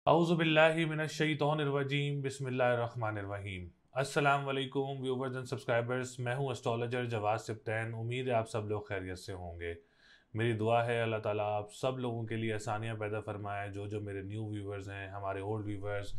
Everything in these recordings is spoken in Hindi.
औज़ुबिल्लाहि मिनश्शैतानिर्रजीम बिस्मिल्लाहिर्रहमानिर्रहीम। अस्सलाम वालेकुम व्यूवर्स एंड सब्सक्राइबर्स, मैं हूं एस्ट्रोलॉजर जवाद सिप्तैन। उम्मीद है आप सब लोग खैरियत से होंगे। मेरी दुआ है अल्लाह ताला आप सब लोगों के लिए आसानियां पैदा फरमाए। जो मेरे न्यू व्यूवर्स हैं, हमारे ओल्ड व्यूवर्स,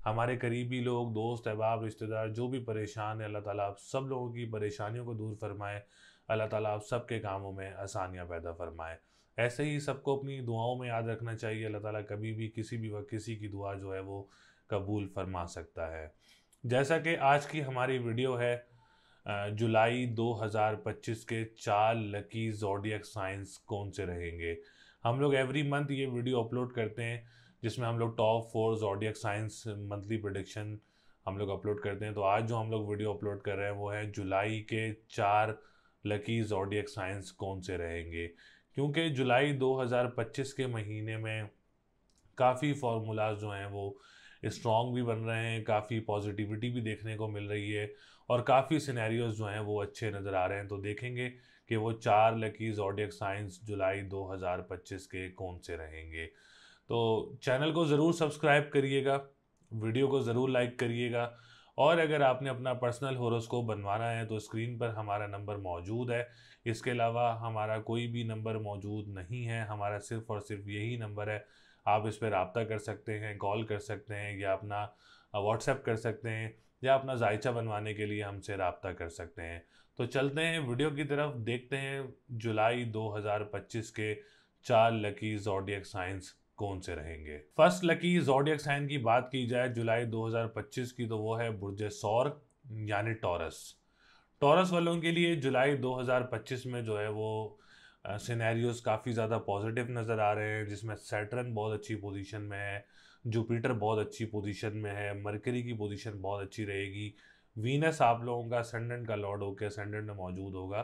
हमारे करीबी लोग, दोस्त अहबाब, रिश्तेदार जो भी परेशान हैं, अल्लाह ताला आप सब लोगों की परेशानियों को दूर फरमाए। अल्लाह ताला आप सब के कामों में आसानियाँ पैदा फरमाए। ऐसे ही सबको अपनी दुआओं में याद रखना चाहिए। अल्लाह ताला कभी भी किसी भी वक्त किसी की दुआ जो है वो कबूल फरमा सकता है। जैसा कि आज की हमारी वीडियो है, जुलाई 2025 के 4 लकी ज़ोडिएक साइंस कौन से रहेंगे। हम लोग एवरी मंथ ये वीडियो अपलोड करते हैं जिसमें हम लोग top 4 zodiac science monthly prediction हम लोग अपलोड करते हैं। तो आज जो हम लोग वीडियो अपलोड कर रहे हैं वो है जुलाई के 4 लकी ज़ोडिएक साइंस कौन से रहेंगे। क्योंकि जुलाई 2025 के महीने में काफ़ी फार्मूलाज जो हैं वो स्ट्रॉन्ग भी बन रहे हैं, काफ़ी पॉजिटिविटी भी देखने को मिल रही है और काफ़ी सिनेरियोज जो हैं वो अच्छे नज़र आ रहे हैं। तो देखेंगे कि वो 4 लकी ज़ोडिएक साइंस जुलाई 2025 के कौन से रहेंगे। तो चैनल को ज़रूर सब्सक्राइब करिएगा, वीडियो को ज़रूर लाइक करिएगा और अगर आपने अपना पर्सनल होरोस्कोप बनवाना है तो स्क्रीन पर हमारा नंबर मौजूद है। इसके अलावा हमारा कोई भी नंबर मौजूद नहीं है, हमारा सिर्फ़ और सिर्फ यही नंबर है। आप इस पर रब्ता कर सकते हैं, कॉल कर सकते हैं या अपना व्हाट्सएप कर सकते हैं या अपना जायचा बनवाने के लिए हमसे रब्ता कर सकते हैं। तो चलते हैं वीडियो की तरफ, देखते हैं जुलाई 2025 के 4 लकी ज़ोडिएक साइंस कौन से रहेंगे। फर्स्ट लकी ज़ोडिएक साइन की बात की जाए जुलाई 2025 की तो वो है बुर्ज सौर यानी टॉरस। टॉरस वालों के लिए जुलाई 2025 में जो है वो सिनेरियोज काफ़ी ज़्यादा पॉजिटिव नज़र आ रहे हैं, जिसमें सैटर्न बहुत अच्छी पोजीशन में है, जुपिटर बहुत अच्छी पोजीशन में है, मरकरी की पोजीशन बहुत अच्छी रहेगी, वीनस आप लोगों का असेंडेंट का लॉर्ड होकर असेंडेंट में मौजूद होगा।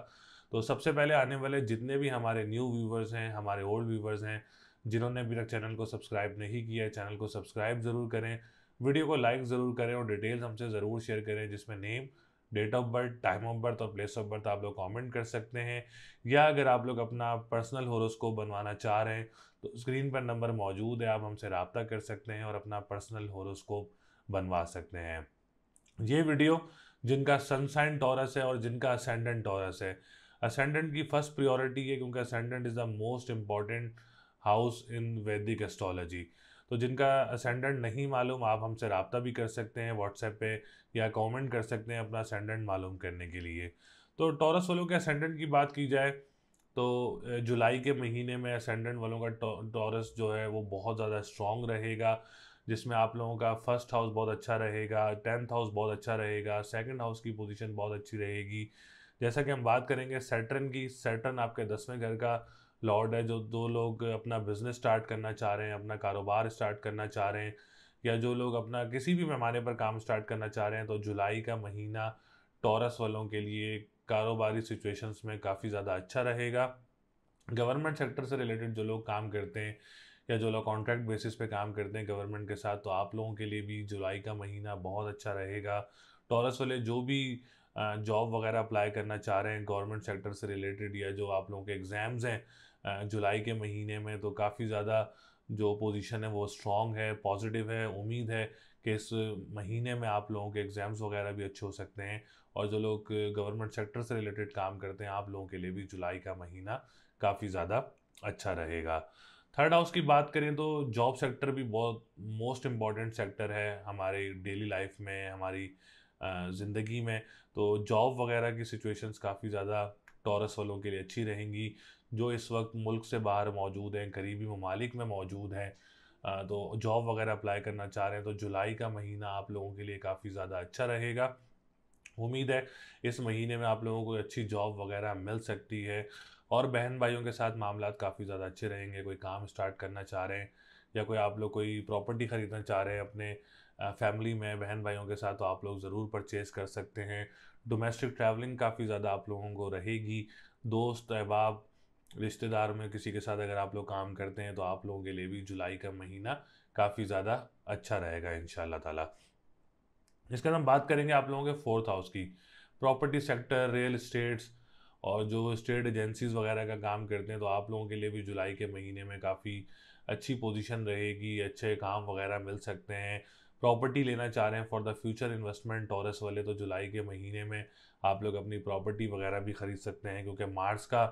तो सबसे पहले आने वाले जितने भी हमारे न्यू व्यूवर्स हैं, हमारे ओल्ड व्यूवर्स हैं, जिन्होंने अभी तक चैनल को सब्सक्राइब नहीं किया है, चैनल को सब्सक्राइब ज़रूर करें, वीडियो को लाइक ज़रूर करें और डिटेल्स हमसे ज़रूर शेयर करें, जिसमें name, date of birth, time of birth और प्लेस ऑफ बर्थ आप लोग कमेंट कर सकते हैं। या अगर आप लोग अपना पर्सनल होरोस्कोप बनवाना चाह रहे हैं तो स्क्रीन पर नंबर मौजूद है, आप हमसे रब्ता कर सकते हैं और अपना पर्सनल होरोस्कोप बनवा सकते हैं। ये वीडियो जिनका सन साइन टॉरस है और जिनका असेंडेंट टॉरस है, असेंडेंट की फर्स्ट प्रायोरिटी है क्योंकि ascendant is the most important house in वैदिक एस्ट्रोलॉजी। तो जिनका असेंडेंट नहीं मालूम आप हमसे रब्ता भी कर सकते हैं व्हाट्सएप पे या कमेंट कर सकते हैं अपना असेंडेंट मालूम करने के लिए। तो टॉरस वालों के असेंडेंट की बात की जाए तो जुलाई के महीने में असेंडेंट वालों का टॉरस जो है वो बहुत ज़्यादा स्ट्रॉन्ग रहेगा, जिसमें आप लोगों का फर्स्ट हाउस बहुत अच्छा रहेगा, 10th हाउस बहुत अच्छा रहेगा, सेकंड हाउस की पोजीशन बहुत अच्छी रहेगी। जैसा कि हम बात करेंगे सैटर्न की, सैटर्न आपके 10वें घर का लॉर्ड है। जो दो लोग अपना बिजनेस स्टार्ट करना चाह रहे हैं, अपना कारोबार स्टार्ट करना चाह रहे हैं या जो लोग अपना किसी भी पैमाने पर काम स्टार्ट करना चाह रहे हैं, तो जुलाई का महीना टॉरस वालों के लिए कारोबारी सिचुएशंस में काफ़ी ज़्यादा अच्छा रहेगा। गवर्नमेंट सेक्टर से रिलेटेड जो लोग काम करते हैं या जो लोग कॉन्ट्रैक्ट बेसिस पे काम करते हैं गवर्नमेंट के साथ, तो आप लोगों के लिए भी जुलाई का महीना बहुत अच्छा रहेगा। टॉरस वाले जो भी जॉब वगैरह अप्लाई करना चाह रहे हैं गवर्नमेंट सेक्टर से रिलेटेड या जो आप लोगों के एग्ज़ाम्स हैं जुलाई के महीने में, तो काफ़ी ज़्यादा जो पोजीशन है वो स्ट्रॉन्ग है, पॉजिटिव है। उम्मीद है कि इस महीने में आप लोगों के एग्ज़ाम्स वगैरह भी अच्छे हो सकते हैं और जो लोग गवर्नमेंट सेक्टर से रिलेटेड काम करते हैं आप लोगों के लिए भी जुलाई का महीना काफ़ी ज़्यादा अच्छा रहेगा। थर्ड हाउस की बात करें तो जॉब सेक्टर भी बहुत मोस्ट इम्पॉर्टेंट सेक्टर है हमारी डेली लाइफ में, हमारी ज़िंदगी में। तो जॉब वगैरह की सिचुएशंस काफ़ी ज़्यादा टॉरस वालों के लिए अच्छी रहेंगी। जो इस वक्त मुल्क से बाहर मौजूद हैं, करीबी ममालिक में मौजूद हैं, तो जॉब वगैरह अप्लाई करना चाह रहे हैं तो जुलाई का महीना आप लोगों के लिए काफ़ी ज़्यादा अच्छा रहेगा। उम्मीद है इस महीने में आप लोगों को अच्छी जॉब वगैरह मिल सकती है और बहन भाइयों के साथ मामलात काफ़ी ज़्यादा अच्छे रहेंगे। कोई काम स्टार्ट करना चाह रहे हैं या कोई आप लोग कोई प्रॉपर्टी ख़रीदना चाह रहे हैं अपने फैमिली में बहन भाइयों के साथ, तो आप लोग ज़रूर परचेज़ कर सकते हैं। डोमेस्टिक ट्रैवलिंग काफ़ी ज़्यादा आप लोगों को रहेगी। दोस्त अहबाब रिश्तेदार में किसी के साथ अगर आप लोग काम करते हैं तो आप लोगों के लिए भी जुलाई का महीना काफ़ी ज़्यादा अच्छा रहेगा इंशाल्लाह ताला। इसके बाद हम बात करेंगे आप लोगों के फोर्थ हाउस की, प्रॉपर्टी सेक्टर, रियल इस्टेट्स और जो स्टेट एजेंसीज़ वगैरह का काम करते हैं तो आप लोगों के लिए भी जुलाई के महीने में काफ़ी अच्छी पोजीशन रहेगी, अच्छे काम वगैरह मिल सकते हैं। प्रॉपर्टी लेना चाह रहे हैं for the future investment taurus वाले, तो जुलाई के महीने में आप लोग अपनी प्रॉपर्टी वगैरह भी ख़रीद सकते हैं, क्योंकि मार्स का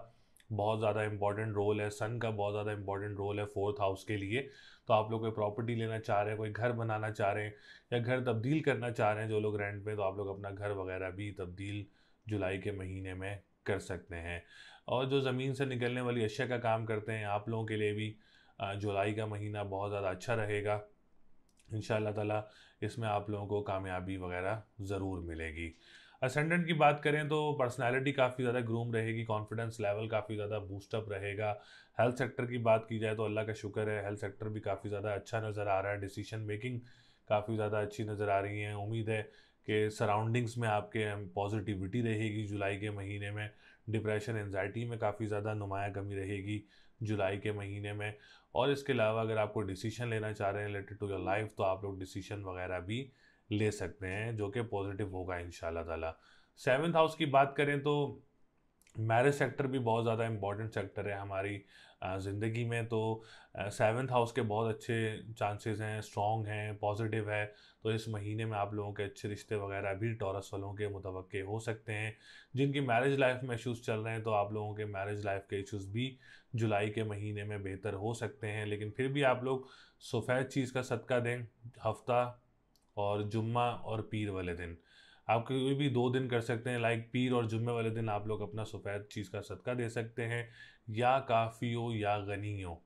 बहुत ज़्यादा इंपॉर्टेंट रोल है, सन का बहुत ज़्यादा इंपॉर्टेंट रोल है फोर्थ हाउस के लिए। तो आप लोग कोई प्रॉपर्टी लेना चाह रहे हैं, कोई घर बनाना चाह रहे हैं या घर तब्दील करना चाह रहे हैं जो लोग रेंट पे, तो आप लोग अपना घर वगैरह भी तब्दील जुलाई के महीने में कर सकते हैं। और जो ज़मीन से निकलने वाली अशिया का काम करते हैं, आप लोगों के लिए भी जुलाई का महीना बहुत ज़्यादा अच्छा रहेगा इंशाअल्लाह ताला। इसमें आप लोगों को कामयाबी वगैरह ज़रूर मिलेगी। असेंडेंट की बात करें तो पर्सनालिटी काफ़ी ज़्यादा ग्रूम रहेगी, कॉन्फिडेंस लेवल काफ़ी ज़्यादा बूस्टअप रहेगा। हेल्थ सेक्टर की बात की जाए तो अल्लाह का शुक्र है, हेल्थ सेक्टर भी काफ़ी ज़्यादा अच्छा नज़र आ रहा है, डिसीजन मेकिंग काफ़ी ज़्यादा अच्छी नज़र आ रही है। उम्मीद है कि सराउंडिंग्स में आपके पॉजिटिविटी रहेगी जुलाई के महीने में। डिप्रेशन एंजाइटी में काफ़ी ज़्यादा नुमाया कमी रहेगी जुलाई के महीने में। और इसके अलावा अगर आपको डिसीजन लेना चाह रहे हैं रिलेटेड टू योर लाइफ, तो आप लोग डिसीजन वगैरह भी ले सकते हैं जो कि पॉजिटिव होगा इंशाल्लाह ताला। सेवन्थ हाउस की बात करें तो मैरिज सेक्टर भी बहुत ज़्यादा इम्पॉर्टेंट सेक्टर है हमारी ज़िंदगी में। तो सेवन्थ हाउस के बहुत अच्छे चांसेस हैं, स्ट्रॉन्ग हैं, पॉजिटिव है। तो इस महीने में आप लोगों के अच्छे रिश्ते वगैरह भी टॉरस वालों के मुतवक्के हो सकते हैं। जिनकी मैरिज लाइफ में इशूज़ चल रहे हैं तो आप लोगों के मैरिज लाइफ के इशूज़ भी जुलाई के महीने में बेहतर हो सकते हैं। लेकिन फिर भी आप लोग सफ़ेद चीज़ का सदका दें, हफ्ता और जुम्मा और पीर वाले दिन। आप कोई भी 2 दिन कर सकते हैं, लाइक पीर और जुम्मे वाले दिन आप लोग अपना सफ़ेद चीज़ का सदका दे सकते हैं, या काफ़ी हो या गनी हो।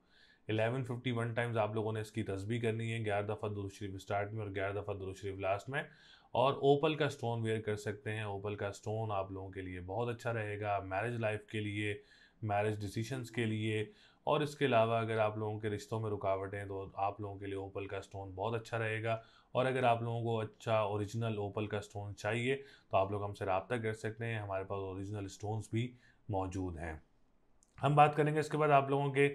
1151 टाइम्स आप लोगों ने इसकी तस्बीह करनी है, 11 दफ़ा दुरूद शरीफ स्टार्ट में और 11 दफ़ा दुरूद शरीफ लास्ट में। और ओपल का स्टोन वेयर कर सकते हैं। ओपल का स्टोन आप लोगों के लिए बहुत अच्छा रहेगा मैरिज लाइफ के लिए, मैरिज डिसीशंस के लिए। और इसके अलावा अगर आप लोगों के रिश्तों में रुकावटें हैं तो आप लोगों के लिए ओपल का स्टोन बहुत अच्छा रहेगा। और अगर आप लोगों को अच्छा ओरिजिनल ओपल का स्टोन चाहिए तो आप लोग हमसे रब्ता कर सकते हैं, हमारे पास ओरिजिनल स्टोन्स भी मौजूद हैं। हम बात करेंगे इसके बाद आप लोगों के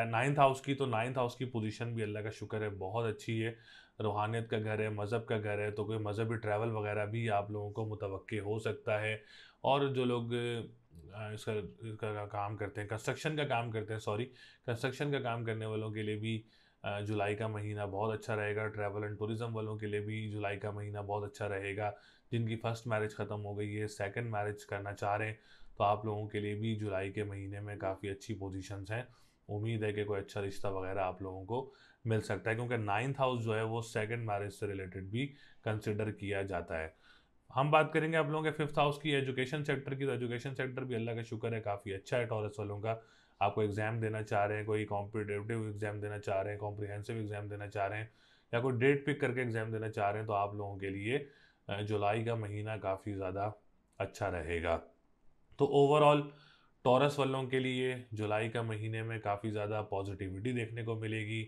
नाइन्थ हाउस की। तो नाइन्थ हाउस की पोजीशन भी अल्लाह का शुक्र है बहुत अच्छी है। रूहानियत का घर है, मज़हब का घर है, तो कोई मज़हबी ट्रैवल वगैरह भी आप लोगों को मुतवक्के हो सकता है। और जो लोग इसका काम करते हैं, कंस्ट्रक्शन का काम करते हैं, सॉरी, कंस्ट्रक्शन का काम करने वालों के लिए भी जुलाई का महीना बहुत अच्छा रहेगा। ट्रैवल एंड टूरिज़्म वालों के लिए भी जुलाई का महीना बहुत अच्छा रहेगा। जिनकी फ़र्स्ट मैरिज ख़त्म हो गई है, सेकंड मैरिज करना चाह रहे हैं, तो आप लोगों के लिए भी जुलाई के महीने में काफ़ी अच्छी पोजीशंस हैं। उम्मीद है कि कोई अच्छा रिश्ता वगैरह आप लोगों को मिल सकता है, क्योंकि नाइन्थ हाउस जो है वो सेकंड मैरिज से रिलेटेड भी कंसिडर किया जाता है। हम बात करेंगे आप लोगों के फिफ्थ हाउस की, एजुकेशन सेक्टर की। तो एजुकेशन सेक्टर भी अल्लाह का शुक्र है काफ़ी अच्छा है टॉरस वालों का। आपको एग्ज़ाम देना चाह रहे हैं, कोई कॉम्पिटिटिव एग्ज़ाम देना चाह रहे हैं, कॉम्प्रिहेंसिव एग्ज़ाम देना चाह रहे हैं, या कोई डेट पिक करके एग्ज़ाम देना चाह रहे हैं, तो आप लोगों के लिए जुलाई का महीना काफ़ी ज़्यादा अच्छा रहेगा। तो ओवरऑल टॉरस वालों के लिए जुलाई का महीने में काफ़ी ज़्यादा पॉजिटिविटी देखने को मिलेगी,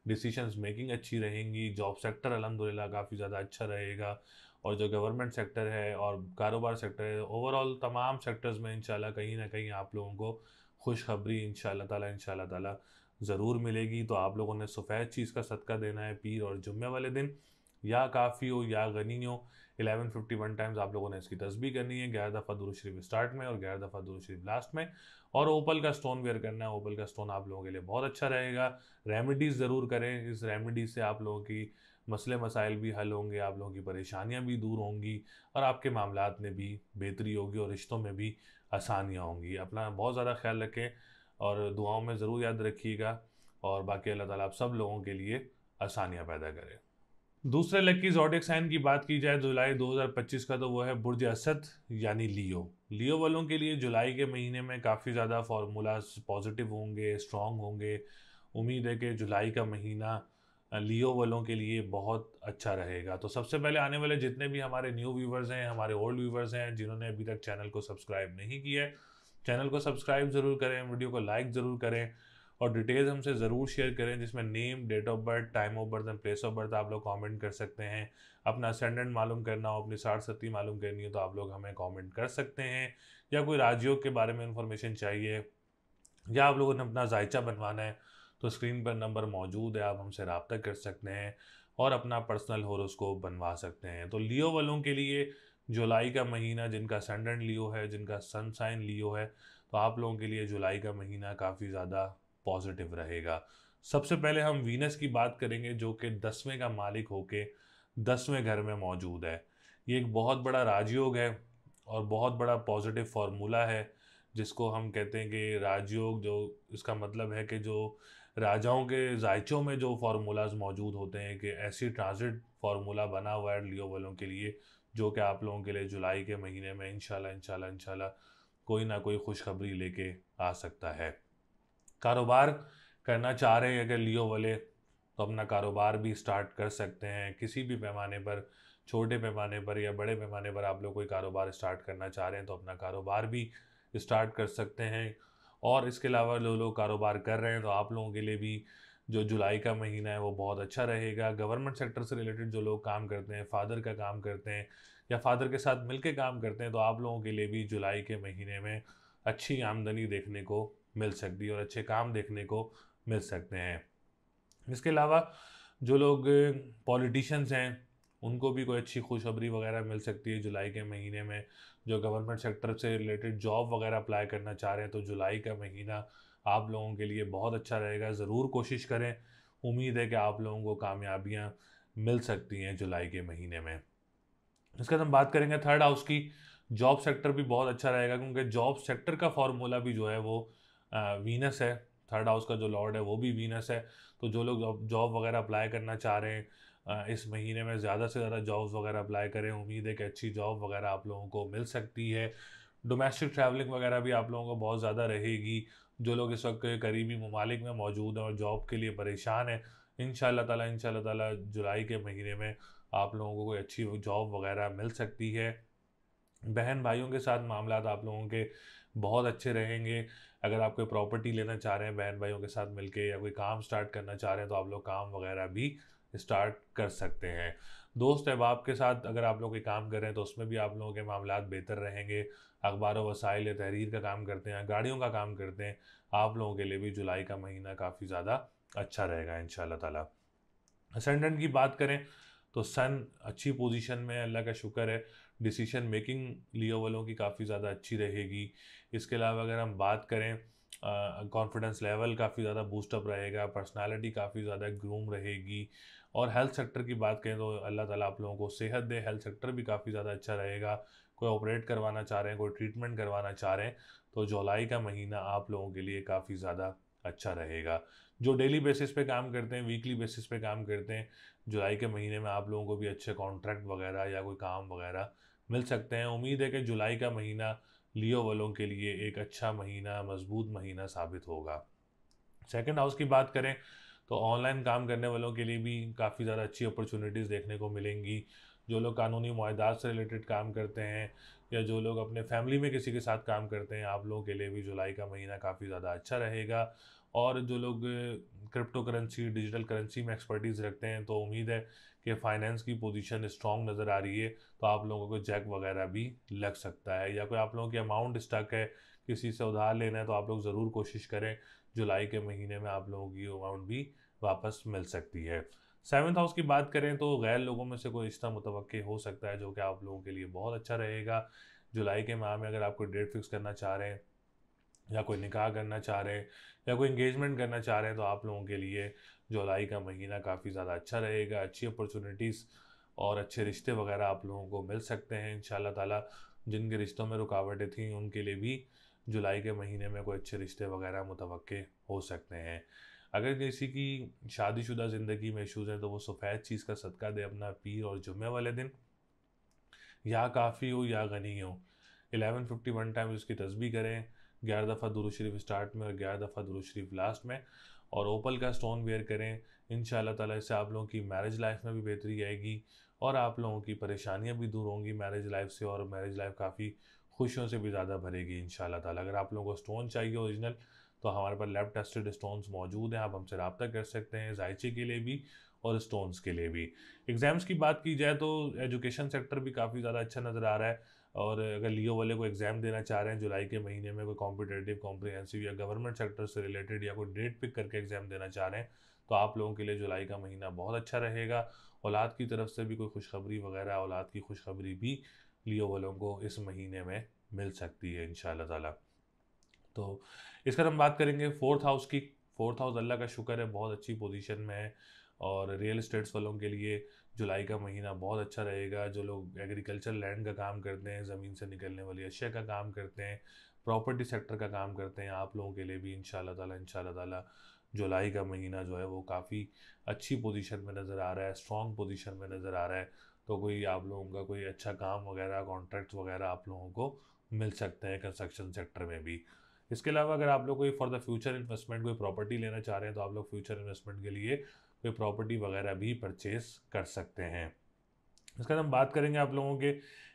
डिसीशंस मेकिंग अच्छी रहेंगी, जॉब सेक्टर अल्हम्दुलिल्लाह काफ़ी ज़्यादा अच्छा रहेगा। और जो गवर्नमेंट सेक्टर है और कारोबार सेक्टर है, ओवरऑल तमाम सेक्टर्स में इंशाल्लाह कहीं ना कहीं आप लोगों को खुशखबरी इंशाल्लाह ताला ज़रूर मिलेगी। तो आप लोगों ने सफ़ेद चीज़ का सदका देना है पीर और जुम्मे वाले दिन, या काफ़ी हो या गनी हो। 1151 टाइम्स आप लोगों ने इसकी तस्बीह करनी है, 11 दफ़ा दुरूद शरीफ स्टार्ट में और 11 दफ़ा दुरूद शरीफ लास्ट में। और ओपल का स्टोन वेयर करना है। ओपल का स्टोन आप लोगों के लिए बहुत अच्छा रहेगा। रेमेडीज़ ज़रूर करें, इस रेमेडी से आप लोगों की मसले मसाइल भी हल होंगे, आप लोगों की परेशानियां भी दूर होंगी और आपके मामलात में भी बेहतरी होगी और रिश्तों में भी आसानियाँ होंगी। अपना बहुत ज़्यादा ख्याल रखें और दुआओं में ज़रूर याद रखिएगा। और बाकी अल्लाह ताला आप सब लोगों के लिए आसानियाँ पैदा करे। दूसरे लकी ज़ोडिएक साइन की बात की जाए जुलाई 2025 का, तो वो है बुर्ज असद यानी लियो। लियो वालों के लिए जुलाई के महीने में काफ़ी ज़्यादा फार्मूलाज पॉजिटिव होंगे, स्ट्रॉन्ग होंगे। उम्मीद है कि जुलाई का महीना लियो वालों के लिए बहुत अच्छा रहेगा। तो सबसे पहले आने वाले जितने भी हमारे न्यू व्यूवर्स हैं, हमारे ओल्ड व्यूवर्स हैं, जिन्होंने अभी तक चैनल को सब्सक्राइब नहीं किया है, चैनल को सब्सक्राइब ज़रूर करें, वीडियो को लाइक ज़रूर करें और डिटेल्स हमसे ज़रूर शेयर करें, जिसमें name, date of birth, time of birth and place of birth आप लोग कमेंट कर सकते हैं। अपना असेंडेंट मालूम करना हो, अपनी 60 मालूम करनी हो, तो आप लोग हमें कमेंट कर सकते हैं। या कोई राजयोग के बारे में इंफॉर्मेशन चाहिए, या आप लोगों ने अपना जायचा बनवाना है, तो स्क्रीन पर नंबर मौजूद है, आप हमसे रब्ता कर सकते हैं और अपना पर्सनल होरोस्कोप बनवा सकते हैं। तो लियो वालों के लिए जुलाई का महीना जिनका असेंडेंट लियो है, जिनका सन साइन लियो है, तो आप लोगों के लिए जुलाई का महीना काफ़ी ज़्यादा पॉजिटिव रहेगा। सबसे पहले हम वीनस की बात करेंगे, जो कि 10वें का मालिक होके 10वें घर में मौजूद है। ये एक बहुत बड़ा राजयोग है और बहुत बड़ा पॉजिटिव फार्मूला है, जिसको हम कहते हैं कि राजयोग, जो इसका मतलब है कि जो राजाओं के जायचों में जो फार्मूलाज मौजूद होते हैं, कि ऐसी ट्रांजिट फार्मूला बना हुआ है लियो वालों के लिए, जो कि आप लोगों के लिए जुलाई के महीने में इंशाल्लाह इंशाल्लाह इंशाल्लाह कोई ना कोई खुशखबरी लेके आ सकता है। कारोबार करना चाह रहे हैं अगर लियो वाले, तो अपना कारोबार भी स्टार्ट कर सकते हैं किसी भी पैमाने पर, छोटे पैमाने पर या बड़े पैमाने पर आप लोग कोई कारोबार स्टार्ट करना चाह रहे हैं तो अपना कारोबार भी स्टार्ट कर सकते हैं। और इसके अलावा जो लोग कारोबार कर रहे हैं तो आप लोगों के लिए भी जो जुलाई का महीना है वो बहुत अच्छा रहेगा। गवर्नमेंट सेक्टर से रिलेटेड जो लोग काम करते हैं, फादर का काम करते हैं या फादर के साथ मिलके काम करते हैं, तो आप लोगों के लिए भी जुलाई के महीने में अच्छी आमदनी देखने को मिल सकती है और अच्छे काम देखने को मिल सकते हैं। इसके अलावा जो लोग पॉलिटिशियंस हैं, उनको भी कोई अच्छी खुशखबरी वगैरह मिल सकती है जुलाई के महीने में। जो गवर्नमेंट सेक्टर से रिलेटेड जॉब वगैरह अप्लाई करना चाह रहे हैं, तो जुलाई का महीना आप लोगों के लिए बहुत अच्छा रहेगा। ज़रूर कोशिश करें, उम्मीद है कि आप लोगों को कामयाबियाँ मिल सकती हैं जुलाई के महीने में। इसके बाद हम बात करेंगे थर्ड हाउस की। जॉब सेक्टर भी बहुत अच्छा रहेगा, क्योंकि जॉब सेक्टर का फॉर्मूला भी जो है वो वीनस है। थर्ड हाउस का जो लॉर्ड है वो भी वीनस है। तो जो लोग जॉब वगैरह अप्लाई करना चाह रहे हैं, इस महीने में ज़्यादा से ज़्यादा जॉब्स वगैरह अप्लाई करें। उम्मीद है कि अच्छी जॉब वगैरह आप लोगों को मिल सकती है। डोमेस्टिक ट्रैवलिंग वगैरह भी आप लोगों को बहुत ज़्यादा रहेगी। जो लोग इस वक्त करीबी ममालिक में मौजूद हैं और जॉब के लिए परेशान हैं, इंशाल्लाह ताला जुलाई के महीने में आप लोगों को कोई अच्छी जॉब वगैरह मिल सकती है। बहन भाइयों के साथ मामलात आप लोगों के बहुत अच्छे रहेंगे। अगर आप कोई प्रॉपर्टी लेना चाह रहे हैं बहन भाइयों के साथ मिलके, या कोई काम स्टार्ट करना चाह रहे हैं, तो आप लोग काम वगैरह भी स्टार्ट कर सकते हैं। दोस्त अहबाब के साथ अगर आप लोग कोई काम कर रहे हैं तो उसमें भी आप लोगों के मामलात बेहतर रहेंगे। अखबार व वसाइल या तहरीर का काम करते हैं, गाड़ियों का काम करते हैं, आप लोगों के लिए भी जुलाई का महीना काफ़ी ज़्यादा अच्छा रहेगा इंशाल्लाह ताला। असेंडेंट की बात करें तो सन अच्छी पोजीशन में है, अल्लाह का शुक्र है। डिसीजन मेकिंग लियो वालों की काफ़ी ज़्यादा अच्छी रहेगी। इसके अलावा अगर हम बात करें, कॉन्फिडेंस लेवल काफ़ी ज़्यादा बूस्टअप रहेगा, पर्सनालिटी काफ़ी ज़्यादा ग्रूम रहेगी। और हेल्थ सेक्टर की बात करें तो अल्लाह ताला आप लोगों को सेहत दे, हेल्थ सेक्टर भी काफ़ी ज़्यादा अच्छा रहेगा। कोई ऑपरेट करवाना चाह रहे हैं, कोई ट्रीटमेंट करवाना चाह रहे हैं, तो जुलाई का महीना आप लोगों के लिए काफ़ी ज़्यादा अच्छा रहेगा। जो डेली बेसिस पे काम करते हैं, वीकली बेसिस पे काम करते हैं, जुलाई के महीने में आप लोगों को भी अच्छे कॉन्ट्रैक्ट वगैरह या कोई काम वगैरह मिल सकते हैं। उम्मीद है कि जुलाई का महीना लियो वालों के लिए एक अच्छा महीना, मजबूत महीना साबित होगा। सेकंड हाउस की बात करें तो ऑनलाइन काम करने वालों के लिए भी काफ़ी ज़्यादा अच्छी अपॉर्चुनिटीज़ देखने को मिलेंगी। जो लोग कानूनी मुआहदात से रिलेटेड काम करते हैं, या जो लोग अपने फैमिली में किसी के साथ काम करते हैं, आप लोगों के लिए भी जुलाई का महीना काफ़ी ज़्यादा अच्छा रहेगा। और जो लोग क्रिप्टो करेंसी, डिजिटल करेंसी में एक्सपर्टीज़ रखते हैं, तो उम्मीद है कि फाइनेंस की पोजीशन स्ट्रॉन्ग नज़र आ रही है, तो आप लोगों को चेक वगैरह भी लग सकता है। या कोई आप लोगों की अमाउंट स्टक है, किसी से उधार लेना है, तो आप लोग ज़रूर कोशिश करें, जुलाई के महीने में आप लोगों की अमाउंट भी वापस मिल सकती है। सेवन्थ हाउस की बात करें तो गैर लोगों में से कोई रिश्ता मुतवक्के हो सकता है, जो कि आप लोगों के लिए बहुत अच्छा रहेगा। जुलाई के माह में अगर आप कोई डेट फिक्स करना चाह रहे हैं, या कोई निकाह करना चाह रहे हैं, या कोई इंगेजमेंट करना चाह रहे हैं, तो आप लोगों के लिए जुलाई का महीना काफ़ी ज़्यादा अच्छा रहेगा। अच्छी अपॉर्चुनिटीज़ और अच्छे रिश्ते वगैरह आप लोगों को मिल सकते हैं इंशाल्लाह ताला। जिनके रिश्तों में रुकावटें थी, उनके लिए भी जुलाई के महीने में कोई अच्छे रिश्ते वगैरह मुतवक्के हो सकते हैं। अगर किसी की शादीशुदा ज़िंदगी में इशूज़ हैं, तो वो सफ़ेद चीज़ का सदका दे अपना पीर और जुम्मे वाले दिन, या काफ़ी हो या गनी हो। 1151 टाइम्स उसकी तस्बीह करें, 11 दफ़ा दुरूद शरीफ स्टार्ट में और 11 दफ़ा दुरूद शरीफ लास्ट में, और ओपल का स्टोन वेयर करें। इंशाल्लाह ताला इससे आप लोगों की मैरिज लाइफ में भी बेहतरी आएगी, और आप लोगों की परेशानियां भी दूर होंगी मैरिज लाइफ से, और मैरिज लाइफ काफ़ी खुशियों से भी ज़्यादा भरेगी इंशाल्लाह ताला। अगर आप लोगों को स्टोन चाहिए ओरिजिनल, तो हमारे पास लैब टेस्टेड स्टोन्स मौजूद हैं, आप हमसे रब्ता कर सकते हैं, जायचे के लिए भी और स्टोन्स के लिए भी। एग्ज़ाम्स की बात की जाए तो एजुकेशन सेक्टर भी काफ़ी ज़्यादा अच्छा नज़र आ रहा है। और अगर लियो वाले को एग्ज़ाम देना चाह रहे हैं जुलाई के महीने में, कोई कॉम्पिटेटिव, कॉम्प्रिहेंसिव या गवर्नमेंट सेक्टर से रिलेटेड, या कोई डेट पिक करके एग्ज़ाम देना चाह रहे हैं, तो आप लोगों के लिए जुलाई का महीना बहुत अच्छा रहेगा। औलाद की तरफ से भी कोई खुशखबरी वगैरह, औलाद की खुशखबरी भी लियो वालों को इस महीने में मिल सकती है इंशाल्लाह ताला। तो इसका हम बात करेंगे फोर्थ हाउस की। फोर्थ हाउस अल्लाह का शुक्र है बहुत अच्छी पोजीशन में है, और रियल इस्टेट्स वालों के लिए जुलाई का महीना बहुत अच्छा रहेगा। जो लोग एग्रीकल्चर लैंड का काम करते हैं, ज़मीन से निकलने वाली अशिया का काम करते हैं, प्रॉपर्टी सेक्टर का काम करते हैं, आप लोगों के लिए भी इंशाल्लाह ताला जुलाई का महीना जो है वो काफ़ी अच्छी पोजीशन में नज़र आ रहा है, स्ट्रॉन्ग पोजीशन में नज़र आ रहा है। तो कोई आप लोगों का कोई अच्छा काम वगैरह, कॉन्ट्रैक्ट्स वगैरह आप लोगों को मिल सकते हैं कंस्ट्रक्शन सेक्टर में भी। इसके अलावा अगर आप लोग कोई फॉर द फ्यूचर इन्वेस्टमेंट कोई प्रॉपर्टी लेना चाह रहे हैं, तो आप लोग फ्यूचर इन्वेस्टमेंट के लिए कोई प्रॉपर्टी वगैरह भी परचेज कर सकते हैं। इसके बाद हम बात करेंगे आप लोगों के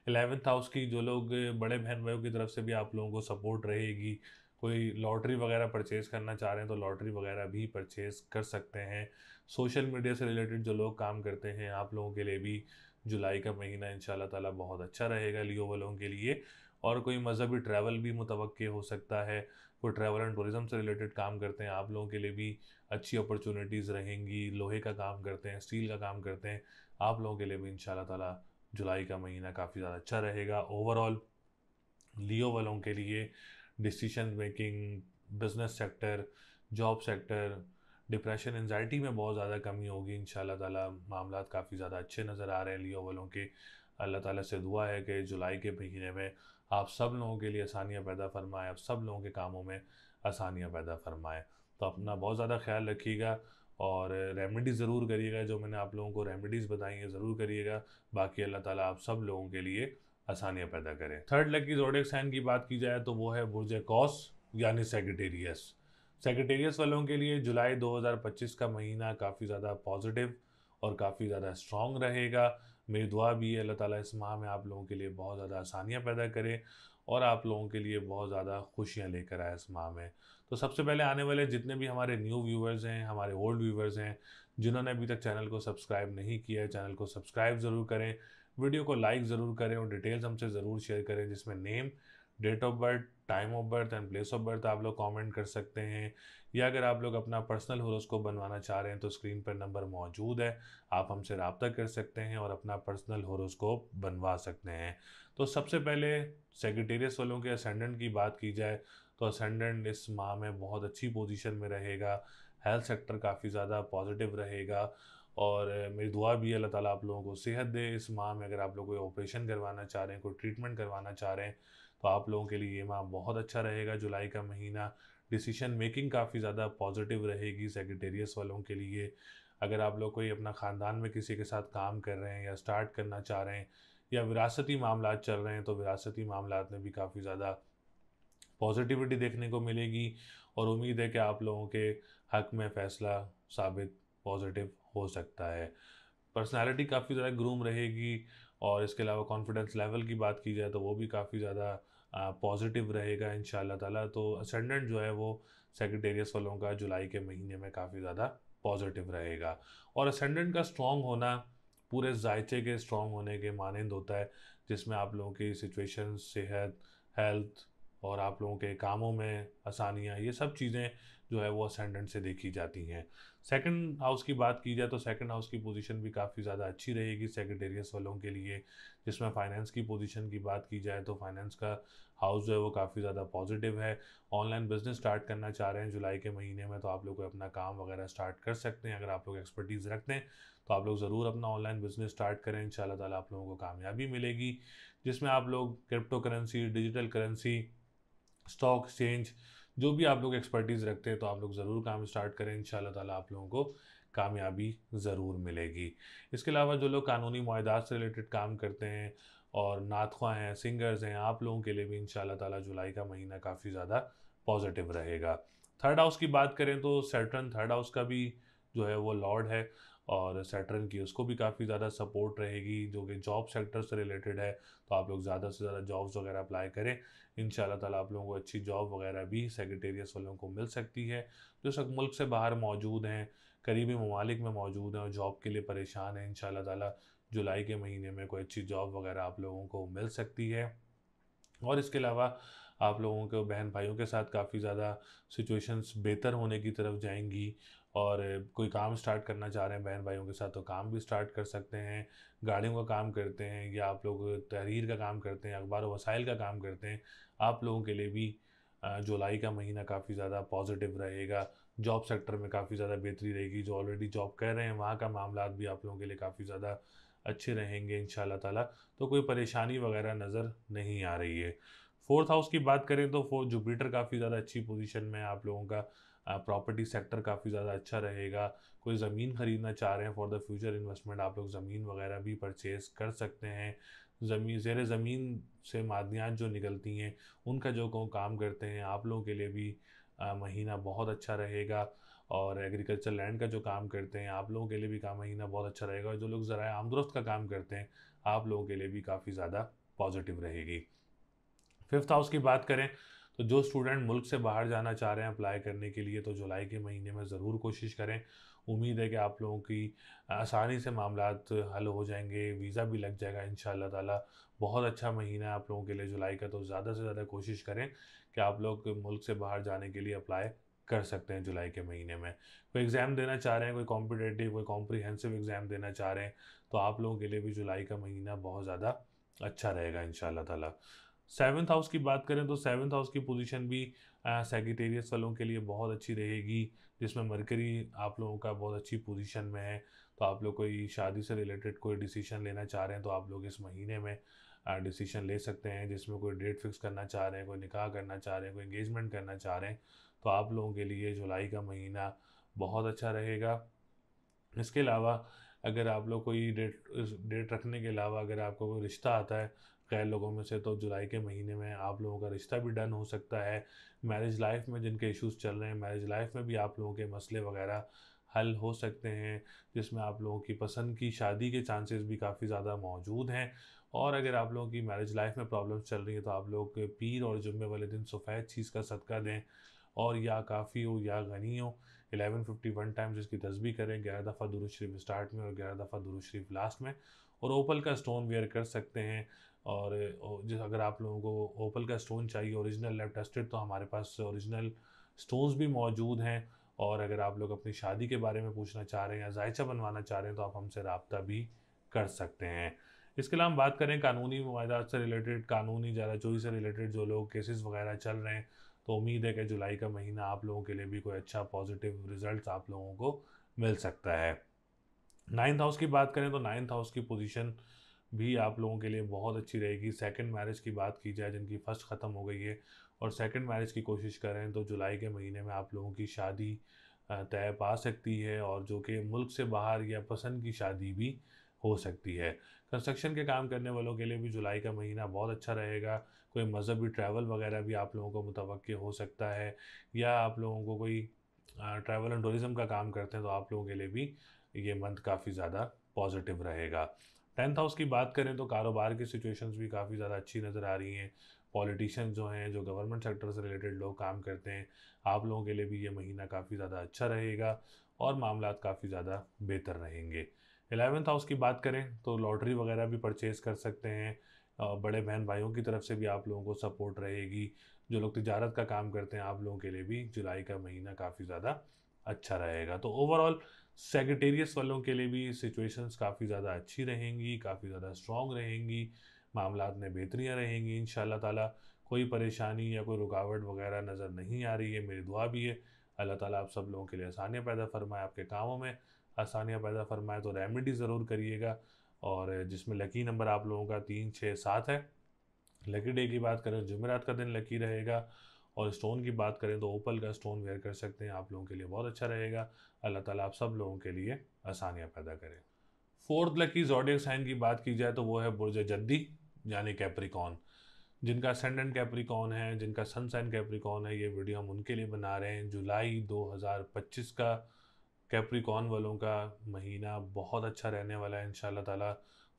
11th हाउस की। जो लोग बड़े बहन भाइयों की तरफ से भी आप लोगों को सपोर्ट रहेगी, कोई लॉटरी वगैरह परचेज़ करना चाह रहे हैं तो लॉटरी वगैरह भी परचेज़ कर सकते हैं। सोशल मीडिया से रिलेटेड जो लोग काम करते हैं, आप लोगों के लिए भी जुलाई का महीना इंशाल्लाह ताला बहुत अच्छा रहेगा लियो वालों के लिए। और कोई मज़हबी ट्रैवल भी मुतवक्के हो सकता है, कोई ट्रैवल एंड टूरिज़्म से रिलेटेड काम करते हैं, आप लोगों के लिए भी अच्छी अपॉर्चुनिटीज़ रहेंगी। लोहे का काम करते हैं, स्टील का काम करते हैं, आप लोगों के लिए भी इंशाल्लाह ताला जुलाई का महीना काफ़ी ज़्यादा अच्छा रहेगा। ओवरऑल लियो वालों के लिए decision making, business sector, job sector, depression, anxiety में बहुत ज़्यादा कमी होगी इंशाल्लाह ताला। मामलात काफ़ी ज़्यादा अच्छे नज़र आ रहे हैं लियो वालों के। अल्लाह ताला से दुआ है कि जुलाई के महीने में आप सब लोगों के लिए आसानियाँ पैदा फरमाए, आप सब लोगों के कामों में आसानियाँ पैदा फरमाए। तो अपना बहुत ज़्यादा ख्याल रखिएगा, और रेमेडी ज़रूर करिएगा, जो मैंने आप लोगों को रेमेडीज़ बताई हैं ज़रूर करिएगा। बाकी अल्लाह ताला आप सब लोगों के लिए आसानियाँ पैदा करें। थर्ड लकी ज़ोडिएक साइन की बात की जाए तो वो है बुर्ज कौस यानी सेगिटेरियस। सेगिटेरियस वालों के लिए जुलाई 2025 का महीना काफ़ी ज़्यादा पॉजिटिव और काफ़ी ज़्यादा स्ट्रॉन्ग रहेगा। मेरी दुआ भी है अल्लाह ताला इस माह में आप लोगों के लिए बहुत ज़्यादा आसानियाँ पैदा करे और आप लोगों के लिए बहुत ज़्यादा खुशियाँ लेकर आए इस माह में। तो सबसे पहले आने वाले जितने भी हमारे न्यू व्यूवर्स हैं, हमारे ओल्ड व्यूवर्स हैं, जिन्होंने अभी तक चैनल को सब्सक्राइब नहीं किया है, चैनल को सब्सक्राइब ज़रूर करें, वीडियो को लाइक ज़रूर करें और डिटेल्स हमसे ज़रूर शेयर करें, जिसमें name, date of birth, time of birth and place of birth आप लोग कमेंट कर सकते हैं। या अगर आप लोग अपना पर्सनल होरोस्कोप बनवाना चाह रहे हैं तो स्क्रीन पर नंबर मौजूद है, आप हमसे रब्ता कर सकते हैं और अपना पर्सनल होरोस्कोप बनवा सकते हैं। तो सबसे पहले सेगिटेरियस वालों के असेंडेंट की बात की जाए तो असेंडेंट इस माह में बहुत अच्छी पोजीशन में रहेगा। हेल्थ सेक्टर काफ़ी ज़्यादा पॉजिटिव रहेगा, और मेरी दुआ भी है अल्लाह ताला आप लोगों को सेहत दे इस माह में। अगर आप लोग कोई ऑपरेशन करवाना चाह रहे हैं, कोई ट्रीटमेंट करवाना चाह रहे हैं, तो आप लोगों के लिए ये माह बहुत अच्छा रहेगा जुलाई का महीना। डिसीजन मेकिंग काफ़ी ज़्यादा पॉजिटिव रहेगी सेगिटेरियस वालों के लिए। अगर आप लोग कोई अपना ख़ानदान में किसी के साथ काम कर रहे हैं या स्टार्ट करना चाह रहे हैं या विरासती मामलात चल रहे हैं, तो विरासती मामलात में भी काफ़ी ज़्यादा पॉजिटिविटी देखने को मिलेगी, और उम्मीद है कि आप लोगों के हक में फ़ैसला साबित पॉजिटिव हो सकता है। पर्सनैलिटी काफ़ी ज़्यादा ग्रूम रहेगी, और इसके अलावा कॉन्फिडेंस लेवल की बात की जाए तो वो भी काफ़ी ज़्यादा पॉजिटिव रहेगा इंशाल्लाह ताला। तो असेंडेंट जो है वो सेगिटेरियस वालों का जुलाई के महीने में काफ़ी ज़्यादा पॉजिटिव रहेगा। और असेंडेंट का स्ट्रॉन्ग होना पूरे जायचे के स्ट्रॉन्ग होने के मानंद होता है, जिसमें आप लोगों की सिचुएशन, सेहत, हेल्थ और आप लोगों के कामों में आसानियाँ, ये सब चीज़ें जो है वो असेंडेंट से देखी जाती हैं। सेकंड हाउस की बात की जाए तो सेकंड हाउस की पोजीशन भी काफ़ी ज़्यादा अच्छी रहेगी सेक्रेटेरियस वालों के लिए। जिसमें फाइनेंस की पोजीशन की बात की जाए तो फाइनेंस का हाउस जो है वो काफ़ी ज़्यादा पॉजिटिव है। ऑनलाइन बिजनेस स्टार्ट करना चाह रहे हैं जुलाई के महीने में, तो आप लोग अपना काम वगैरह स्टार्ट कर सकते हैं। अगर आप लोग एक्सपर्टीज़ रखते हैं तो आप लोग ज़रूर अपना ऑनलाइन बिजनेस स्टार्ट करें, इंशाल्लाह ताला आप लोगों को कामयाबी मिलेगी। जिसमें आप लोग crypto currency, digital currency, stock exchange, जो भी आप लोग एक्सपर्टीज़ रखते हैं तो आप लोग ज़रूर काम स्टार्ट करें, इंशाल्लाह ताला आप लोगों को कामयाबी ज़रूर मिलेगी। इसके अलावा जो लोग कानूनी मुआहदात से रिलेटेड काम करते हैं और नातख़्वा हैं, सिंगर्स हैं, आप लोगों के लिए भी इंशाल्लाह ताला जुलाई का महीना काफ़ी ज़्यादा पॉजिटिव रहेगा। थर्ड हाउस की बात करें तो सैटर्न थर्ड हाउस का भी जो है वो लॉर्ड है, और सैटर्न की उसको भी काफ़ी ज़्यादा सपोर्ट रहेगी, जो कि जॉब सेक्टर से रिलेटेड है। तो आप लोग ज़्यादा से ज़्यादा जॉब्स वगैरह अप्लाई करें, इंशाल्लाह ताला आप लोगों को अच्छी जॉब वगैरह भी सेक्रेटेरियस वालों को मिल सकती है। जो सब मुल्क से बाहर मौजूद हैं, करीबी ममालिक में मौजूद हैं और जॉब के लिए परेशान हैं, इंशाल्लाह ताला जुलाई के महीने में कोई अच्छी जॉब वगैरह आप लोगों को मिल सकती है। और इसके अलावा आप लोगों के बहन भाइयों के साथ काफ़ी ज़्यादा सिचुएशंस बेहतर होने की तरफ जाएंगी, और कोई काम स्टार्ट करना चाह रहे हैं बहन भाइयों के साथ तो काम भी स्टार्ट कर सकते हैं। गाड़ियों का काम करते हैं या आप लोग तहरीर का काम करते हैं, अखबार वसाइल का काम करते हैं, आप लोगों के लिए भी जुलाई का महीना काफ़ी ज़्यादा पॉजिटिव रहेगा। जॉब सेक्टर में काफ़ी ज़्यादा बेहतरी रहेगी। जो ऑलरेडी जॉब कर रहे हैं वहाँ का मामला भी आप लोगों के लिए काफ़ी ज़्यादा अच्छे रहेंगे इंशाल्लाह ताला। तो कोई परेशानी वगैरह नज़र नहीं आ रही है। फोर्थ हाउस की बात करें तो फोर्थ जुपिटर काफ़ी ज़्यादा अच्छी पोजीशन में है। आप लोगों का प्रॉपर्टी सेक्टर काफ़ी ज़्यादा अच्छा रहेगा। कोई ज़मीन ख़रीदना चाह रहे हैं फॉर द फ्यूचर इन्वेस्टमेंट, आप लोग ज़मीन वगैरह भी परचेज़ कर सकते हैं। ज़ेर ज़मीन से मादनियात जो निकलती हैं उनका जो काम करते हैं आप लोगों के लिए भी महीना बहुत अच्छा रहेगा। और एग्रीकल्चर लैंड का जो काम करते हैं आप लोगों के लिए भी काम महीना बहुत अच्छा रहेगा। और जो लोग ज़राए आमदोरफ्त का काम करते हैं आप लोगों के लिए भी काफ़ी ज़्यादा पॉजिटिव रहेगी। फिफ्थ हाउस की बात करें तो जो स्टूडेंट मुल्क से बाहर जाना चाह रहे हैं अप्लाई करने के लिए तो जुलाई के महीने में ज़रूर कोशिश करें। उम्मीद है कि आप लोगों की आसानी से मामलात हल हो जाएंगे, वीज़ा भी लग जाएगा इंशाल्लाह ताला। बहुत अच्छा महीना है आप लोगों के लिए जुलाई का, तो ज़्यादा से ज़्यादा कोशिश करें कि आप लोग मुल्क से बाहर जाने के लिए अप्लाई कर सकते हैं जुलाई के महीने में। कोई एग्ज़ाम देना चाह रहे हैं, कोई कॉम्पिटेटिव कोई कॉम्प्रिहेंसिव एग्ज़ाम देना चाह रहे हैं तो आप लोगों के लिए भी जुलाई का महीना बहुत ज़्यादा अच्छा रहेगा इंशाल्लाह ताला। सेवन्थ हाउस की बात करें तो सेवन्थ हाउस की पोजीशन भी सैगिटेरियस वालों के लिए बहुत अच्छी रहेगी, जिसमें मरकरी आप लोगों का बहुत अच्छी पोजीशन में है। तो आप लोग कोई शादी से रिलेटेड कोई डिसीजन लेना चाह रहे हैं तो आप लोग इस महीने में डिसीजन ले सकते हैं। जिसमें कोई डेट फिक्स करना चाह रहे हैं, कोई निकाह करना चाह रहे हैं, कोई एंगेजमेंट करना चाह रहे हैं तो आप लोगों के लिए जुलाई का महीना बहुत अच्छा रहेगा। इसके अलावा अगर आप लोग कोई डेट रखने के अलावा अगर आपको कोई रिश्ता आता है गैर लोगों में से तो जुलाई के महीने में आप लोगों का रिश्ता भी डन हो सकता है। मैरिज लाइफ में जिनके इश्यूज़ चल रहे हैं मैरिज लाइफ में भी आप लोगों के मसले वगैरह हल हो सकते हैं, जिसमें आप लोगों की पसंद की शादी के चांसेस भी काफ़ी ज़्यादा मौजूद हैं। और अगर आप लोगों की मैरिज लाइफ में प्रॉब्लम्स चल रही है तो आप लोग पीर और जुम्मे वाले दिन सफ़ेद चीज़ का सदका दें। और या काफ़ी हो या गनी हो 1151 टाइम्स इसकी तस्बीह करें, 11 दफ़ा दुरूद शरीफ स्टार्ट में और 11 दफ़ा दुरूद शरीफ लास्ट में। और ओपल का स्टोन वेयर कर सकते हैं। और जिस अगर आप लोगों को ओपल का स्टोन चाहिए ओरिजिनल लैब टेस्टेड तो हमारे पास ओरिजिनल स्टोन्स भी मौजूद हैं। और अगर आप लोग अपनी शादी के बारे में पूछना चाह रहे हैं या जायचा बनवाना चाह रहे हैं तो आप हमसे रब्ता भी कर सकते हैं। इसके अलावा हम बात करें कानूनी मुआहदात से रिलेटेड, कानूनी चाराजोई से रिलेटेड जो लोग केसेस वगैरह चल रहे हैं तो उम्मीद है कि जुलाई का महीना आप लोगों के लिए भी कोई अच्छा पॉजिटिव रिजल्ट आप लोगों को मिल सकता है। नाइन्थ हाउस की बात करें तो नाइन्थ हाउस की पोजीशन भी आप लोगों के लिए बहुत अच्छी रहेगी। सेकंड मैरिज की बात की जाए जिनकी फर्स्ट ख़त्म हो गई है और सेकंड मैरिज की कोशिश करें तो जुलाई के महीने में आप लोगों की शादी तय पा सकती है। और जो कि मुल्क से बाहर या पसंद की शादी भी हो सकती है। कंस्ट्रक्शन के काम करने वालों के लिए भी जुलाई का महीना बहुत अच्छा रहेगा। कोई मज़हबी ट्रैवल वगैरह भी आप लोगों को मुतवक्किल हो सकता है, या आप लोगों को कोई ट्रैवल एंड टूरिज़्म का काम करते हैं तो आप लोगों के लिए भी ये मंथ काफ़ी ज़्यादा पॉजिटिव रहेगा। टेंथ हाउस की बात करें तो कारोबार की सिचुएशंस भी काफ़ी ज़्यादा अच्छी नज़र आ रही हैं। पॉलिटिशियन जो हैं, जो गवर्नमेंट सेक्टर से रिलेटेड लोग काम करते हैं, आप लोगों के लिए भी ये महीना काफ़ी ज़्यादा अच्छा रहेगा और मामलात काफ़ी ज़्यादा बेहतर रहेंगे। 11th हाउस की बात करें तो लॉटरी वगैरह भी परचेज़ कर सकते हैं। बड़े बहन भाइयों की तरफ से भी आप लोगों को सपोर्ट रहेगी। जो लोग तिजारत का काम करते हैं आप लोगों के लिए भी जुलाई का महीना काफ़ी ज़्यादा अच्छा रहेगा। तो ओवरऑल सेक्रेटेरियस वालों के लिए भी सिचुएशंस काफ़ी ज़्यादा अच्छी रहेंगी, काफ़ी ज़्यादा स्ट्रॉन्ग रहेंगी, मामलात में बेहतरियाँ रहेंगी इंशाल्लाह ताला। कोई परेशानी या कोई रुकावट वगैरह नज़र नहीं आ रही है। मेरी दुआ भी है अल्लाह ताला आप सब लोगों के लिए आसानियाँ पैदा फरमाए, आपके कामों में आसानियाँ पैदा फरमाए। तो रेमेडी ज़रूर करिएगा। और जिसमें लकी नंबर आप लोगों का 3, 6, 7 है। लकी डे की बात करें जुमेरात का दिन लकी रहेगा। और स्टोन की बात करें तो ओपल का स्टोन वेयर कर सकते हैं, आप लोगों के लिए बहुत अच्छा रहेगा। अल्लाह ताला आप सब लोगों के लिए आसानियाँ पैदा करें। फोर्थ लकी ज़ोडिएक साइन की बात की जाए तो वो है बुर्ज जद्दी यानी कैप्रिकॉन। जिनका असेंडेंट कैप्रिकॉन है, जिनका सन साइन कैप्रिकॉन है, ये वीडियो हम उनके लिए बना रहे हैं। जुलाई 2025 का कैप्रिकॉन वालों का महीना बहुत अच्छा रहने वाला है इंशाल्लाह ताला।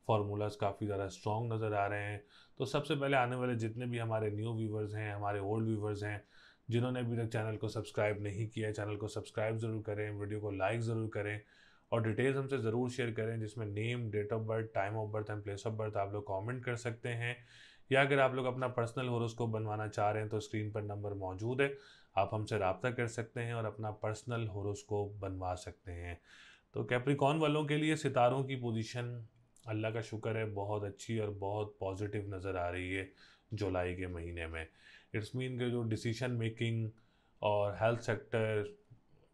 फार्मूलाज काफ़ी ज़्यादा स्ट्रॉन्ग नज़र आ रहे हैं। तो सबसे पहले आने वाले जितने भी हमारे न्यू व्यूवर्स हैं, हमारे ओल्ड व्यूवर्स हैं, जिन्होंने अभी तक चैनल को सब्सक्राइब नहीं किया है, चैनल को सब्सक्राइब ज़रूर करें, वीडियो को लाइक ज़रूर करें और डिटेल्स हमसे ज़रूर शेयर करें, जिसमें name, date of birth, time of birth and place of birth आप लोग कमेंट कर सकते हैं। या अगर आप लोग अपना पर्सनल होरोस्कोप बनवाना चाह रहे हैं तो स्क्रीन पर नंबर मौजूद है, आप हमसे रब्ता कर सकते हैं और अपना पर्सनल होरोस्कोप बनवा सकते हैं। तो कैप्रिकॉर्न वालों के लिए सितारों की पोजीशन अल्लाह का शुक्र है बहुत अच्छी और बहुत पॉजिटिव नज़र आ रही है जुलाई के महीने में। इट्स मीन के जो डिसीशन मेकिंग और हेल्थ सेक्टर,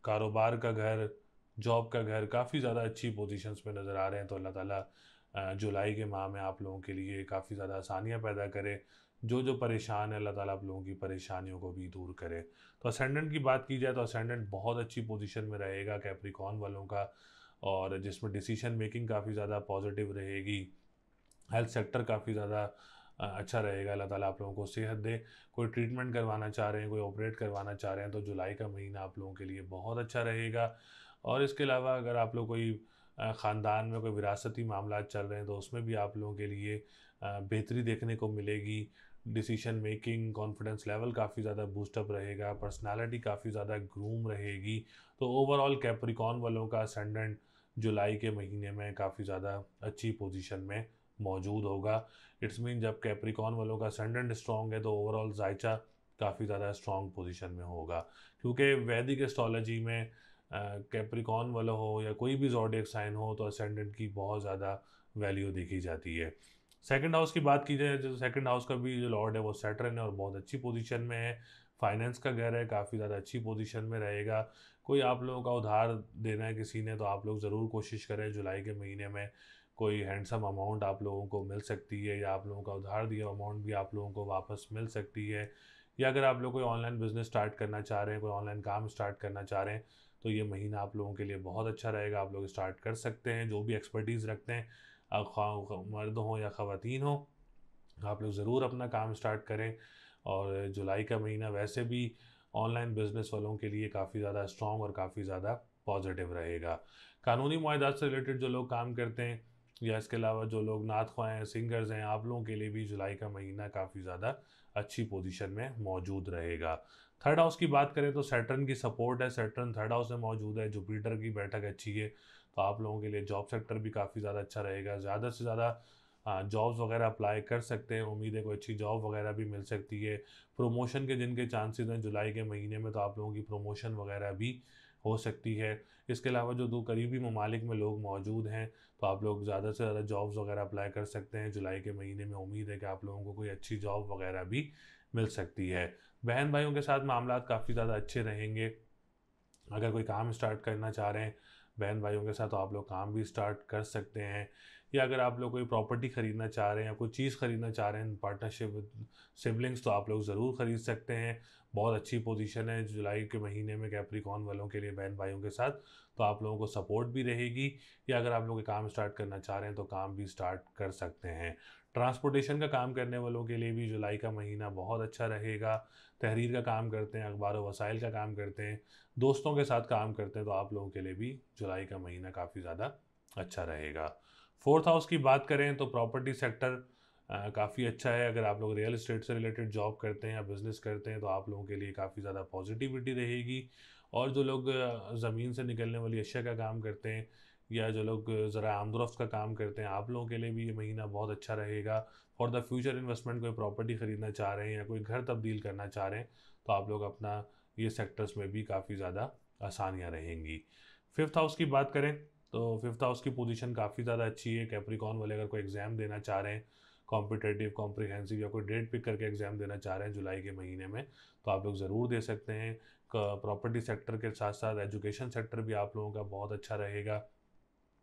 कारोबार का घर, जॉब का घर काफ़ी ज़्यादा अच्छी पोजीशंस में नज़र आ रहे हैं। तो अल्लाह ताला जुलाई के माह में आप लोगों के लिए काफ़ी ज़्यादा आसानियाँ पैदा करे। जो जो परेशान है अल्लाह ताला आप लोगों की परेशानियों को भी दूर करे। तो असेंडेंट की बात की जाए तो असेंडेंट बहुत अच्छी पोजीशन में रहेगा कैप्रिकॉर्न वालों का, और जिसमें डिसीशन मेकिंग काफ़ी ज़्यादा पॉजिटिव रहेगी। हेल्थ सेक्टर काफ़ी ज़्यादा अच्छा रहेगा। अल्लाह ताला आप लोगों को सेहत दे। कोई ट्रीटमेंट करवाना चाह रहे हैं, कोई ऑपरेट करवाना चाह रहे हैं, तो जुलाई का महीना आप लोगों के लिए बहुत अच्छा रहेगा। और इसके अलावा अगर आप लोग कोई ख़ानदान में कोई विरासती मामला चल रहे हैं तो उसमें भी आप लोगों के लिए बेहतरी देखने को मिलेगी। डिसीशन मेकिंग, कॉन्फिडेंस लेवल काफ़ी ज़्यादा बूस्टअप रहेगा, पर्सनालिटी काफ़ी ज़्यादा ग्रूम रहेगी। तो ओवरऑल कैप्रिकॉर्न वालों का असेंडेंट जुलाई के महीने में काफ़ी ज़्यादा अच्छी पोजीशन में मौजूद होगा। इट्स मीन जब कैप्रिकॉर्न वालों का असेंडेंट स्ट्रॉन्ग है तो ओवरऑल जायचा काफ़ी ज़्यादा स्ट्रॉन्ग पोजीशन में होगा, क्योंकि वैदिक एस्ट्रोलॉजी में कैप्रिकॉर्न वाला हो या कोई भी ज़ोडिएक साइन हो तो असेंडेंट की बहुत ज़्यादा वैल्यू देखी जाती है। सेकंड हाउस की बात की जाए तो सेकंड हाउस का भी जो लॉर्ड है वो सैटर्न है और बहुत अच्छी पोजीशन में है। फाइनेंस का घर है, काफ़ी ज़्यादा अच्छी पोजीशन में रहेगा। कोई आप लोगों का उधार देना है किसी ने तो आप लोग ज़रूर कोशिश करें जुलाई के महीने में कोई हैंडसम अमाउंट आप लोगों को मिल सकती है, या आप लोगों का उधार दिया अमाउंट भी आप लोगों को वापस मिल सकती है। या अगर आप लोग कोई ऑनलाइन बिजनेस स्टार्ट करना चाह रहे हैं, कोई ऑनलाइन काम स्टार्ट करना चाह रहे हैं, तो ये महीना आप लोगों के लिए बहुत अच्छा रहेगा। आप लोग स्टार्ट कर सकते हैं, जो भी एक्सपर्टीज़ रखते हैं, मर्द हों या ख़वातीन हों, आप लोग ज़रूर अपना काम स्टार्ट करें। और जुलाई का महीना वैसे भी ऑनलाइन बिजनेस वालों के लिए काफ़ी ज़्यादा स्ट्रॉन्ग और काफ़ी ज़्यादा पॉजिटिव रहेगा। कानूनी मुआहदात से रिलेटेड जो लोग काम करते हैं या इसके अलावा जो लोग नात ख्वाह हैं, सिंगर्स हैं, आप लोगों के लिए भी जुलाई का महीना काफ़ी ज़्यादा अच्छी पोजीशन में मौजूद रहेगा। थर्ड हाउस की बात करें तो सैटर्न की सपोर्ट है, सैटर्न थर्ड हाउस में मौजूद है, जुपिटर की बैठक अच्छी है। तो आप लोगों के लिए जॉब सेक्टर भी काफ़ी ज़्यादा अच्छा रहेगा। ज़्यादा से ज़्यादा जॉब्स वगैरह अप्लाई कर सकते हैं, उम्मीद है कोई अच्छी जॉब वगैरह भी मिल सकती है। प्रमोशन के जिनके चांसेस हैं जुलाई के महीने में तो आप लोगों की प्रमोशन वगैरह भी हो सकती है। इसके अलावा जो दो करीबी ममालिक में लोग मौजूद हैं तो आप लोग ज़्यादा से ज़्यादा जॉब्स वगैरह अप्लाई कर सकते हैं जुलाई के महीने में। उम्मीद है कि आप लोगों को कोई अच्छी जॉब वगैरह भी मिल सकती है। बहन भाइयों के साथ मामला काफ़ी ज़्यादा अच्छे रहेंगे। अगर कोई काम स्टार्ट करना चाह रहे हैं बहन भाइयों के साथ तो आप लोग काम भी स्टार्ट कर सकते हैं। या अगर आप लोग कोई प्रॉपर्टी ख़रीदना चाह रहे हैं या कोई चीज़ ख़रीदना चाह रहे हैं पार्टनरशिप विद सिबलिंग्स तो आप लोग ज़रूर ख़रीद सकते हैं। बहुत अच्छी पोजीशन है जुलाई के महीने में कैप्रिकॉर्न वालों के लिए बहन भाइयों के साथ, तो आप लोगों को सपोर्ट भी रहेगी। या अगर आप लोग कोई काम स्टार्ट करना चाह रहे हैं तो काम भी स्टार्ट कर सकते हैं। ट्रांसपोर्टेशन का काम करने वालों के लिए भी जुलाई का महीना बहुत अच्छा रहेगा। तहरीर का काम करते हैं, अखबार व वसाइल का काम करते हैं, दोस्तों के साथ काम करते हैं तो आप लोगों के लिए भी जुलाई का महीना काफ़ी ज़्यादा अच्छा रहेगा। फोर्थ हाउस की बात करें तो प्रॉपर्टी सेक्टर काफ़ी अच्छा है। अगर आप लोग रियल इस्टेट से रिलेटेड जॉब करते हैं या बिज़नेस करते हैं तो आप लोगों के लिए काफ़ी ज़्यादा पॉजिटिविटी रहेगी। और जो लोग ज़मीन से निकलने वाली अशिया का काम करते हैं या जो लोग ज़रा आमदोरफ्त का काम करते हैं आप लोगों के लिए भी ये महीना बहुत अच्छा रहेगा। फॉर द फ्यूचर इन्वेस्टमेंट कोई प्रॉपर्टी ख़रीदना चाह रहे हैं या कोई घर तब्दील करना चाह रहे हैं तो आप लोग अपना ये सेक्टर्स में भी काफ़ी ज़्यादा आसानियाँ रहेंगी। फिफ्थ हाउस की बात करें तो फिफ्थ हाउस की पोजीशन काफ़ी ज़्यादा अच्छी है। कैप्रिकॉर्न वाले अगर कोई एग्ज़ाम देना चाह रहे हैं, कॉम्पिटिटिव, कॉम्प्रिहेंसिव या कोई डेट पिक करके एग्ज़ाम देना चाह रहे हैं जुलाई के महीने में तो आप लोग ज़रूर दे सकते हैं। प्रॉपर्टी सेक्टर के साथ साथ एजुकेशन सेक्टर भी आप लोगों का बहुत अच्छा रहेगा,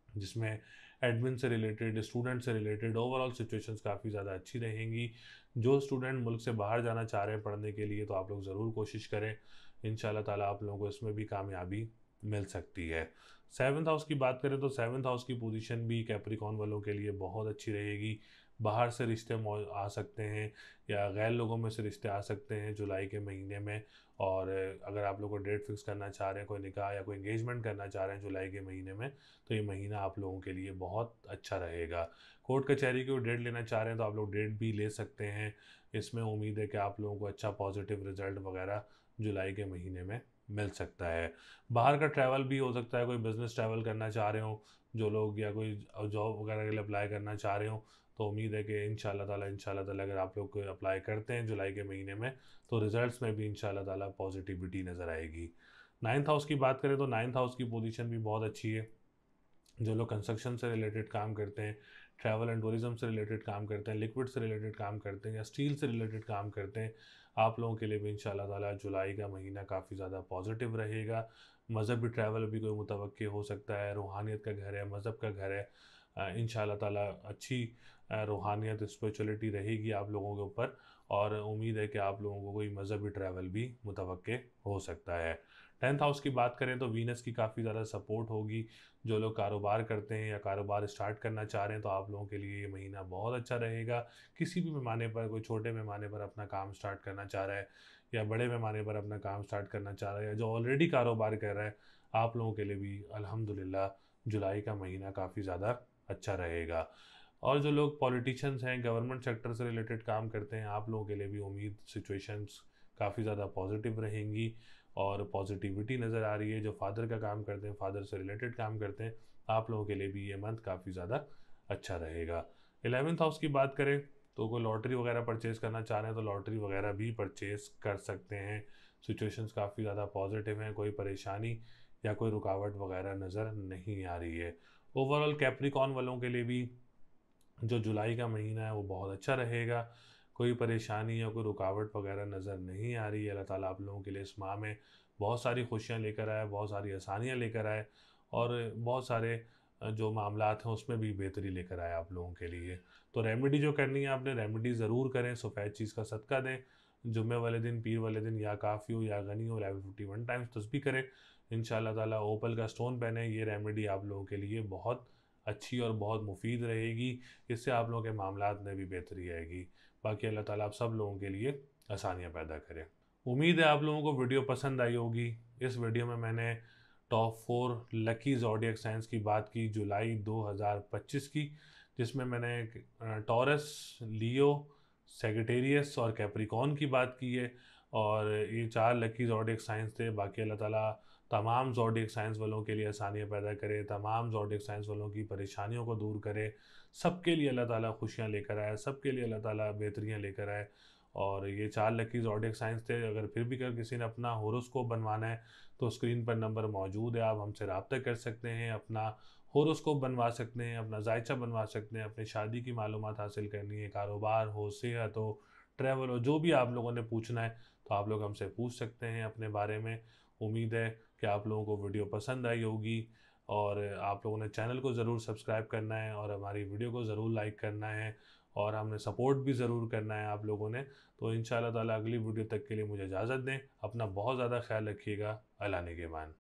जिसमें एडमिन से रिलेटेड, स्टूडेंट से रिलेटेड ओवरऑल सिचुएशंस काफ़ी ज़्यादा अच्छी रहेंगी। जो स्टूडेंट मुल्क से बाहर जाना चाह रहे हैं पढ़ने के लिए तो आप लोग ज़रूर कोशिश करें, इंशाल्लाह ताला आप लोगों को इसमें भी कामयाबी मिल सकती है। सेवन्थ हाउस की बात करें तो सेवन्थ हाउस की पोजीशन भी कैप्रिकॉर्न वालों के लिए बहुत अच्छी रहेगी। बाहर से रिश्ते आ सकते हैं या गैर लोगों में से रिश्ते आ सकते हैं जुलाई के महीने में। और अगर आप लोग को डेट फिक्स करना चाह रहे हैं, कोई निकाह या कोई एंगेजमेंट करना चाह रहे हैं जुलाई के महीने में तो ये महीना आप लोगों के लिए बहुत अच्छा रहेगा। कोर्ट कचहरी की डेट लेना चाह रहे हैं तो आप लोग डेट भी ले सकते हैं। इसमें उम्मीद है कि आप लोगों को अच्छा पॉजिटिव रिजल्ट वगैरह जुलाई के महीने में मिल सकता है। बाहर का ट्रैवल भी हो सकता है, कोई बिज़नेस ट्रैवल करना चाह रहे हो जो लोग, या कोई जॉब वगैरह के लिए अप्लाई करना चाह रहे हो तो उम्मीद है कि इंशाल्लाह ताला अगर आप लोग अप्लाई करते हैं जुलाई के महीने में तो रिजल्ट्स में भी इंशाल्लाह ताला पॉजिटिविटी नज़र आएगी। नाइन्थ हाउस की बात करें तो नाइन्थ हाउस की पोजीशन भी बहुत अच्छी है। जो लोग कंस्ट्रक्शन से रिलेटेड काम करते हैं, ट्रैवल एंड टूरिज्म से रिलेटेड काम करते हैं, लिक्विड से रिलेटेड काम करते हैं या स्टील से रिलेटेड काम करते हैं, आप लोगों के लिए भी इंशाल्लाह ताला जुलाई का महीना काफ़ी ज़्यादा पॉजिटिव रहेगा। मज़हबी ट्रैवल भी कोई मुतवक्किल हो सकता है, रूहानियत का घर है, मज़हब का घर है, इंशाल्लाह ताला अच्छी रूहानियत स्पिरिचुअलिटी रहेगी आप लोगों के ऊपर और उम्मीद है कि आप लोगों को कोई मज़हबी ट्रैवल भी मुतवक्किल हो सकता है। टेंथ हाउस की बात करें तो वीनस की काफ़ी ज़्यादा सपोर्ट होगी। जो लोग कारोबार करते हैं या कारोबार स्टार्ट करना चाह रहे हैं तो आप लोगों के लिए ये महीना बहुत अच्छा रहेगा। किसी भी पैमाने पर, कोई छोटे पैमाने पर अपना काम स्टार्ट करना चाह रहा है या बड़े पैमाने पर अपना काम स्टार्ट करना चाह रहा है या जो ऑलरेडी कारोबार कर रहा है, आप लोगों के लिए भी अल्हम्दुलिल्लाह जुलाई का महीना काफ़ी ज़्यादा अच्छा रहेगा। और जो लोग पॉलिटिशियंस हैं, गवर्नमेंट सेक्टर से रिलेटेड काम करते हैं, आप लोगों के लिए भी उम्मीद सिचुएशंस काफ़ी ज़्यादा पॉजिटिव रहेंगी और पॉजिटिविटी नज़र आ रही है। जो फादर का काम करते हैं, फादर से रिलेटेड काम करते हैं, आप लोगों के लिए भी ये मंथ काफ़ी ज़्यादा अच्छा रहेगा। 11th हाउस की बात करें तो कोई लॉटरी वगैरह परचेज़ करना चाह रहे हैं तो लॉटरी वगैरह भी परचेज़ कर सकते हैं। सिचुएशंस काफ़ी ज़्यादा पॉजिटिव हैं, कोई परेशानी या कोई रुकावट वगैरह नज़र नहीं आ रही है। ओवरऑल कैप्रिकॉन वालों के लिए भी जो जुलाई का महीना है वो बहुत अच्छा रहेगा। कोई परेशानी या कोई रुकावट वगैरह नज़र नहीं आ रही है। अल्लाह ताला आप लोगों के लिए इस माह में बहुत सारी खुशियाँ लेकर आए, बहुत सारी आसानियाँ लेकर आए और बहुत सारे जो मामलात हैं उसमें भी बेहतरी लेकर आए आप लोगों के लिए। तो रेमेडी जो करनी है आपने रेमेडी ज़रूर करें, सफ़ेद चीज़ का सदका दें। जुम्मे वाले दिन, पीर वाले दिन या काफ़ी हो या गनी हो, लेवल 51 टाइम्स तस्बीह करें। इंशाल्लाह ताला ओपल का स्टोन पहने। ये रेमेडी आप लोगों के लिए बहुत अच्छी और बहुत मुफीद रहेगी। इससे आप लोगों के मामलात में भी बेहतरी आएगी। बाकी अल्लाह ताला आप सब लोगों के लिए आसानियाँ पैदा करें। उम्मीद है आप लोगों को वीडियो पसंद आई होगी। इस वीडियो में मैंने टॉप 4 लकी ज़ोडिएक साइंस की बात की जुलाई 2025 की, जिसमें मैंने टॉरस, लियो, सेगिटेरियस और कैप्रिकॉन की बात की है और ये 4 लकी ज़ोडिएक साइंस थे। बाकी अल्लाह ताला तमाम ज़ोडिएक साइंस वालों के लिए आसानियाँ पैदा करे, तमाम ज़ोडिएक साइंस वालों की परेशानियों को दूर करे, सबके लिए अल्लाह ताला खुशियाँ लेकर आए, सबके लिए अल्लाह ताला बेहतरियाँ लेकर आए। और ये 4 लकी ज़ोडिएक साइंस थे। अगर फिर भी अगर किसी ने अपना होरोस्कोप बनवाना है तो स्क्रीन पर नंबर मौजूद है, आप हमसे रब्ता कर सकते हैं, अपना होरोस्कोप बनवा सकते हैं, अपना जायचा बनवा सकते हैं, अपनी शादी की मालूमात हासिल करनी है, कारोबार हो, सेहत हो, ट्रैवल हो, जो भी आप लोगों ने पूछना है तो आप लोग हमसे पूछ सकते हैं अपने बारे में। उम्मीद है कि आप लोगों को वीडियो पसंद आई होगी और आप लोगों ने चैनल को ज़रूर सब्सक्राइब करना है और हमारी वीडियो को ज़रूर लाइक करना है और हमने सपोर्ट भी ज़रूर करना है आप लोगों ने। तो इंशाल्लाह ताला अगली वीडियो तक के लिए मुझे इजाज़त दें। अपना बहुत ज़्यादा ख्याल रखिएगा। अल्लाह निगहबान।